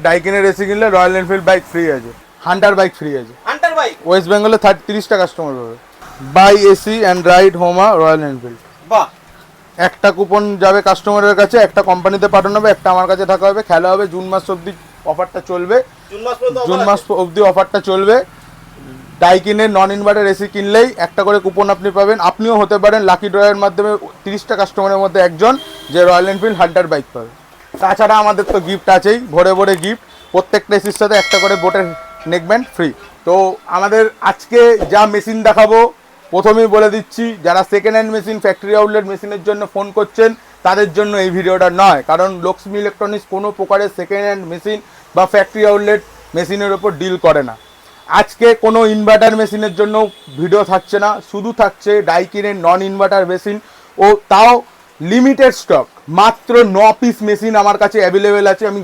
ডাইকিনের AC কিনলে Royal Enfield bike free আছে, Hunter bike free আছে। হান্টার বাইক ওয়েস্ট বেঙ্গলে 30টা কাস্টমার পাবে। বাই এসি অ্যান্ড রাইড হোমা রয়্যাল এনফিল্ড। বাহ, একটা কুপন যাবে কাস্টমারের কাছে, একটা কোম্পানিতে পাঠানো হবে, একটা আমার কাছে থাকা হবে। খেলা হবে জুন মাস অবধি অফারটা চলবে, জুন মাস অবধি অফারটা চলবে। ডাইকিনের নন ইনভার্টার এসি কিনলেই একটা করে কুপন আপনি পাবেন। আপনিও হতে পারেন লাকি ড্রয়ের মাধ্যমে 30টা কাস্টমারের মধ্যে একজন যে রয়্যাল এনফিল্ড হান্টার বাইক পাবে। তাছাড়া আমাদের তো গিফট আছেই, ভরে ভরে গিফট। প্রত্যেকটা এসির সাথে একটা করে বোটের নেকব্যান্ড ফ্রি। তো আমাদের আজকে যা মেশিন দেখাবো, প্রথমেই বলে দিচ্ছি, যারা second hand machine, factory outlet মেশিনের জন্য ফোন করছেন তাদের জন্য এই ভিডিওটা নয়। কারণ লক্ষ্মী ইলেকট্রনিক্স কোনো প্রকারের সেকেন্ড হ্যান্ড মেশিন বা ফ্যাক্টরি আউটলেট মেশিনের ওপর ডিল করে না। আজকে কোনো ইনভার্টার মেশিনের জন্য ভিডিও থাকছে না, শুধু থাকছে ডাইকিনের নন ইনভার্টার মেশিন, ও তাও লিমিটেড স্টক। মাত্র 9 পিস মেশিন আমার কাছে অ্যাভেলেবেল আছে। আমি